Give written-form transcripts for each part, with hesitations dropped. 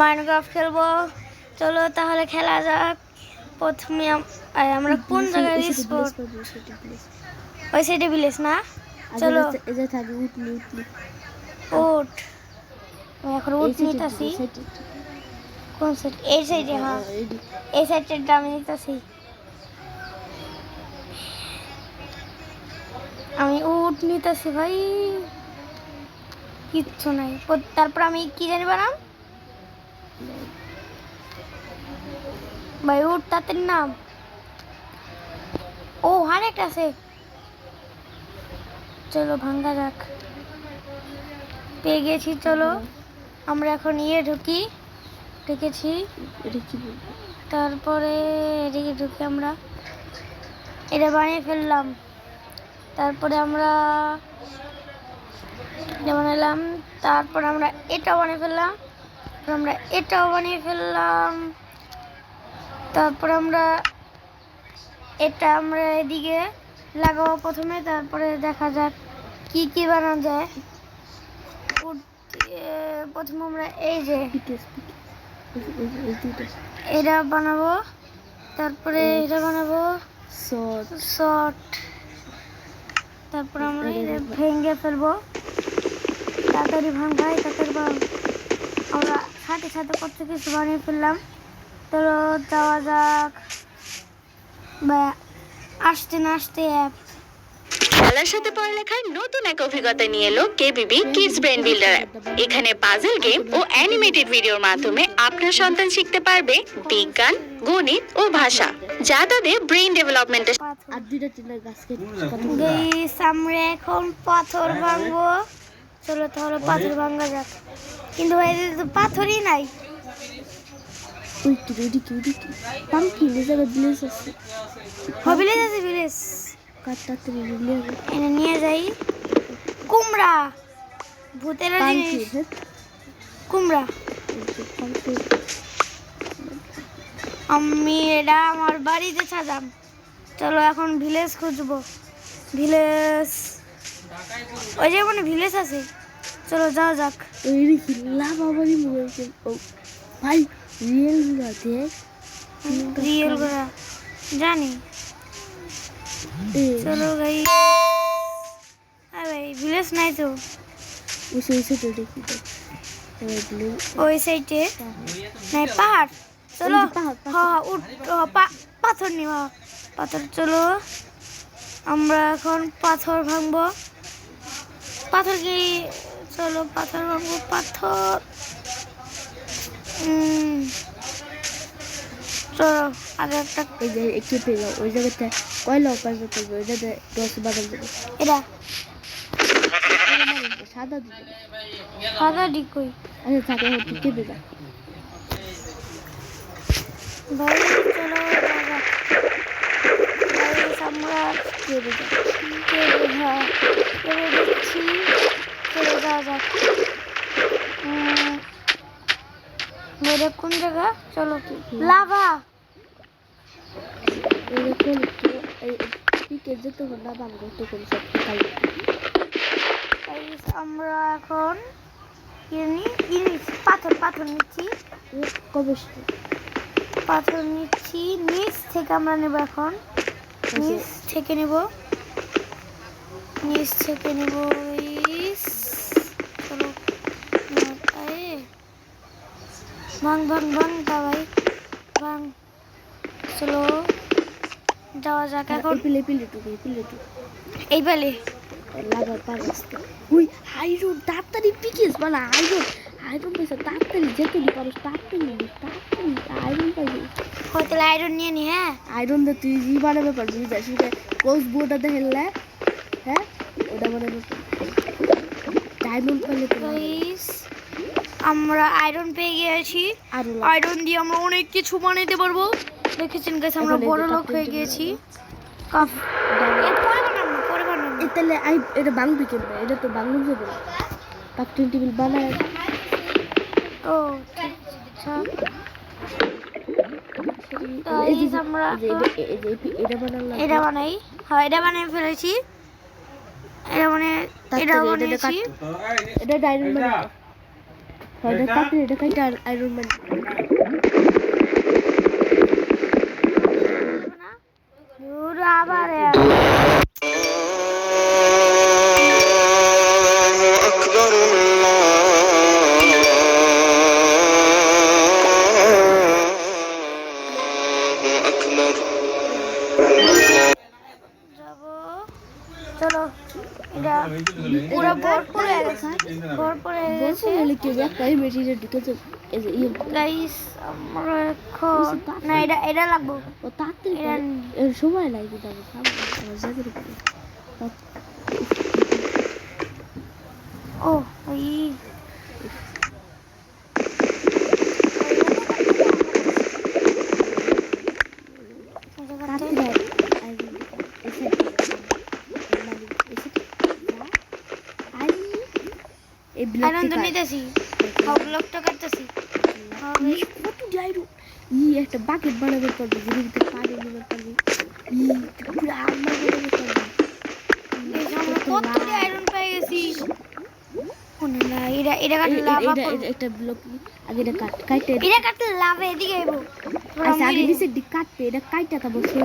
Minecraft খেলবো। চলো তাহলে খেলা যাক। প্রথমে আমরা কোন জায়গায় রিস্পট? ওই সাইডে ভিলেজ না? চলো এজে থাকি উঠলি উঠ। আমি এখন উঠ নিতেছি। কোন সাইড? এই সাইডে। হ্যাঁ এই সাইডটা আমি নিতেছি। আমি উঠ নিতেছি ভাই, কিচ্ছু নাই। তারপর আমি কি জানি বানাম ভাই, উঠ তাদের নাম। ও আরেক আছে, চলো ভাঙ্গা যাক। পেয়ে গেছি, চলো আমরা এখন ঢুকি। ঢুকেছি, তারপরে এদিকে ঢুকে আমরা এটা বানিয়ে ফেললাম। তারপরে আমরা এটা বানালাম, তারপর আমরা এটাও বানিয়ে ফেললাম, আমরা এটাও বানিয়ে ফেললাম। তারপর আমরা এটা আমরা এদিকে লাগাবো প্রথমে, তারপরে দেখা যাক কি কি বানানো যায়। প্রথমে আমরা এই যে এটা বানাবো, তারপরে এটা বানাবো শর্ট, তারপর আমরা এটা ভেঙে ফেলবো। তাড়াতাড়ি ভাঙাই, তাড়াতাড়ি ভাঙ। আমরা সাথে সাথে কত কিছু বানিয়ে ফেললাম। তো যাওয়া যাক। আসতে না আসতে অ্যাপ খেলার সাথে পড়ালেখার নতুন এক অভিজ্ঞতা নিয়ে এলো কেবিবি কিডস ব্রেন বিল্ডার অ্যাপ। এখানে পাজল গেম ও অ্যানিমেটেড ভিডিওর মাধ্যমে আপনার সন্তান শিখতে পারবে বিজ্ঞান, গণিত ও ভাষা, যা তাদের ব্রেন ডেভেলপমেন্টে। আমরা এখন পাথর ভাঙবো। চলো তাহলে পাথর ভাঙা যাক। কিন্তু ভাই পাথরই নাই। ভিলেজ এনে নিয়ে যাই। কুমড়া, ভূতেরা জিনিস। কুমড়া আমি এটা আমার বাড়িতে সাজাম। চলো এখন ভিলেজ খুঁজবো। ভিলেজ ওই যে মানে ভিলেজ আছে, চলো যাওয়া যাক। ভাই রিয়েল ঘোড়া জানি। চলো ভাই, ভাই ভিলেজ নাই তো ওই সাইডে নাই, পাহাড়। চলো পাথর নিব, পাথর। চলো আমরা এখন পাথর ভাঙবো। পাথর কি? চলো পাথর ভাঙবো। পাথর চলো আগে একটা একটু পেয়ে যাও। ওই জায়গাতে কয়লা পাইবে করবে, ওইটা দশ বাগান দেবে। এটা সাদা সাদা ডিকই। আচ্ছা থাকে কেঁপে যা ভাই। চলো আমরা কেঁপে যা দিচ্ছি। চলে যাওয়া যাক। মেরে কোন জায়গা? চলো লাভা আমরা এখন পাথর নিচ্ছি। পাথর নিচ্ছি নিচ থেকে আমরা নেব। এখন নিচ থেকে নেব। চলো ভাঙ ভাই ভাঙ। চলো যাওয়া যাক এখন। এই পেলে আয়রন তাড়াতাড়ি পিকিস বলা। আয়রন পয়সা তাড়াতাড়ি যেতে দি পারো, তাড়াতাড়ি আয়রন পাইবি। হয়তো আয়রন নিয়ে নি। হ্যাঁ আয়রন দে তুই ই বানাবে পারবি। কোস বোর্ডটা হেললে, হ্যাঁ ওটা বানাবে। ডায়মন্ড পেলে আমরা আয়রন পেয়ে গিয়েছি। আয়রন দিয়ে আমরা অনেক কিছু বানাইতে পারবো। দেখেছেন গাইস, আমরা বড় লোক হয়ে গিয়েছি। তাহলে এটা বাংবি কেন? এটা তো বাংলা যাবে না। কাপটিন টেবিল বানায়। ও আচ্ছা, আমরা এটা বানাই। হ্যাঁ এটা বানিয়ে ফেলেছি। এটা বানিয়েছি। এটা ডায়মন্ড এটা তাতে এটা কাইটা আয়রন ম্যান পুরো আবার যাবো চলো এটা পুরো ভরপুর হয়ে গেছে ভরপুর হয়ে গেছে বলে কি একটাই মেশিনে ঢুকেছে এই যে গাইস আমরা এখন না এটা লাগবো ও তাতে এটা এর সময় লাগে তবে আমার জায়গার উপরে ও ওই তাতে এই আনন্দ নিতেছি ব্লকটা কাটতেছি কত যাইরো একটা বাকেট বানাবে পারবে যেদিন পানি নিতে পারবে পুরো আর্মার বানাবে পারবে এই যে আমরা কত আয়রন পেয়ে গেছি ও না এটা কাটলে লাভা একটা ব্লক আগে এটা কাটতে এটা কাটলে লাভা এদিকে আইবো আচ্ছা আগে নিচে দিক কাটতে এটা কাটতে তা বসে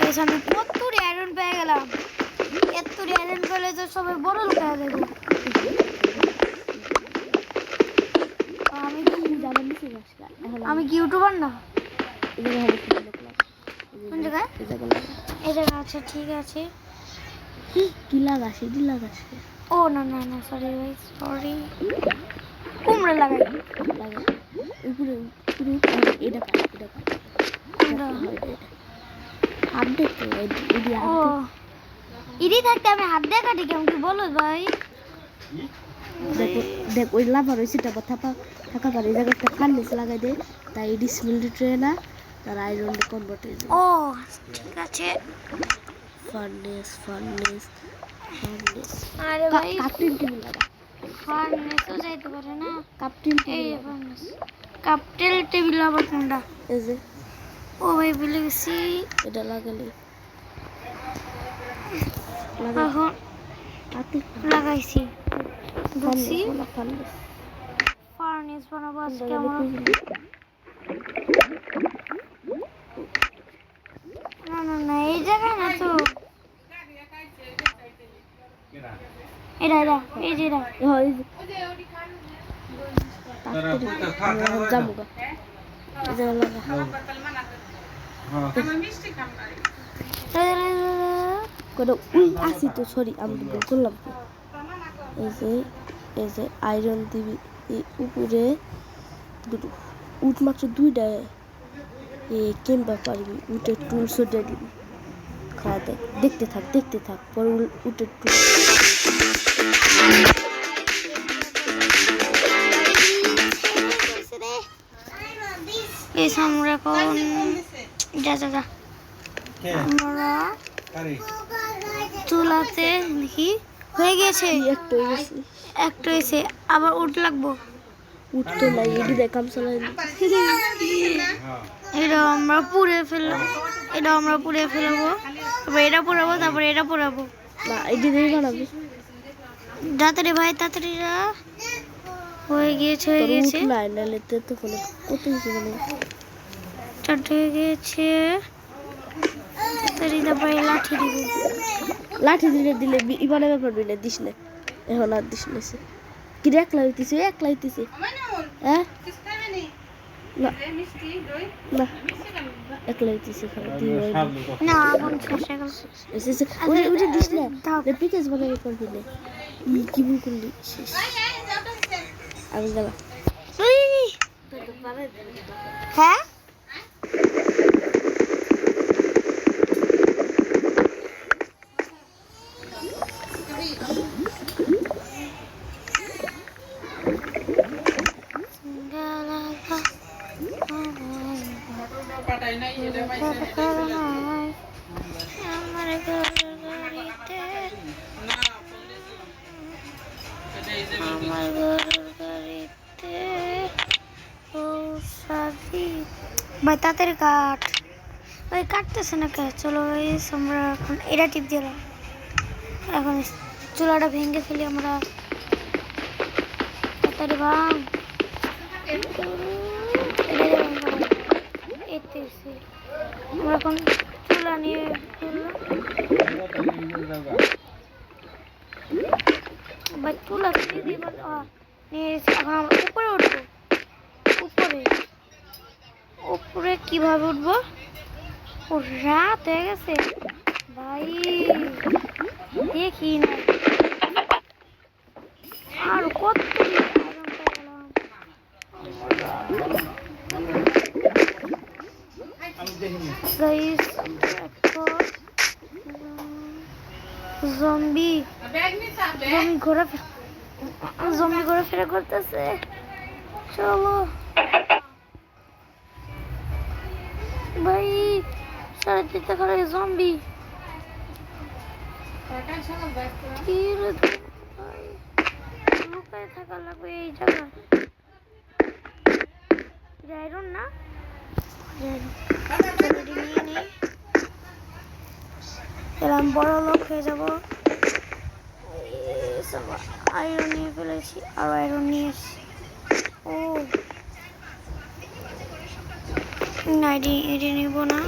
এই সামনে কত আয়রন পেয়ে গেলাম এত আয়রন পেলে তো সবাই বড় লোক হয়ে যাবে আমি কি জানার নিচে আসলা আমি কি ইউটিউবার না এটা হবে কোন জায়গায় এই জায়গা আচ্ছা ঠিক আছে কি লাগাছে দি লাগাছে ও না না না সরি ভাই সরি কুমড়া লাগাই লাগা উপরে পুরো এটা কোনটা আপডেট এডি ও ইডি থাকতে আমি হাত দিয়ে কাটি কেমন কি বলো ভাই দেখো দেখ ওই লাভার ওই সেটা থাকা পারে এই জায়গায় একটা ফার্নেস লাগাই দে তাই এডি স্মিল ট্রেনা তার আয়রন কনভার্ট হয়ে যায় ও ঠিক আছে ফার্নেস আরে ভাই কাপটিন টেবিল লাগা ফার্নেসও যাইতে পারে না কাপটিন এই ফার্নেস কাপটেল টেবিল আবার কোনটা এই যে ও ভাই ভুলে গেছি এটা লাগালে এখন হাতে লাগাইছি বুঝছি ফার্নেস ফার্নেস বানাবো আজকে আমার না না না এই জায়গায় না তো এটা এই যে এটা এই জামুগা এই জায়গা লাগা করে উই আসি তো সরি আমি ভুল করলাম এই যে আয়রন দিবি এই উপরে দুটো উঠ মাত্র দুইটা কেমবা পারবি উটের টুলসও দিয়ে দিবি খাওয়া দেখ দেখতে থাক পরে উটের টুল এই আমরা এখন যা আমরা চুলাতে দেখি হয়ে গেছে একটা হয়েছে আবার উঠ লাগবো উঠতে নাই এটি দেখাম চলাই এটা আমরা পুড়ে ফেলবো তারপর এটা পোড়াবো তারপরে এটা পোড়াবো না এটি দিয়ে বানাবি তাড়াতাড়ি ভাই তাড়াতাড়ি হয়ে গিয়েছে নাই নাহলে তো ফোনে কত কিছু মানে চারটে হয়ে গিয়েছে তাড়াতাড়ি তারপরে লাঠি দিব দিলে ইবানে পারবি না দিস না এখন আর দিস না কি একলা হইতেছে হ্যাঁ না না একলা হইতেছে না এখন শেষ হয়ে গেল ওটা দিস না পিকেজ বানাবে পারবি না কি ভুল করলি শেষ আমি গেলাম হ্যাঁ আমার গরুর গাড়িতে ভাই তাড়াতাড়ি কাট ভাই কাটতেছে না কে চলো ভাই আমরা এখন এটা টিপ দিলাম এখন চুলাটা ভেঙে ফেলি আমরা। তাড়াতাড়ি ভাঙ। আমরা এখন চুলা নিয়ে ফেললাম। চুলা নিয়ে এসে এখন আমরা উপরে উঠবো। উপরে উপরে কিভাবে উঠবো? ও রাত হয়ে গেছে ভাই, দেখি না আর কত জম্বি ঘোরাফেরা করতেছে। চলো ভাই, সারা দিতে খারাপ জম্বি। লুকায় থাকা লাগবে এই জায়গা। আয়রন না, নিয়ে নেই, এরকম বড় লোক হয়ে যাবো। আয়রন নিয়ে ফেলেছি, আর আয়রন নিয়ে এসছি। ও না, এটি নিব না,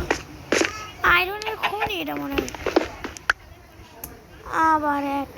আয়রনের খনি এটা মনে হয়। আবার এক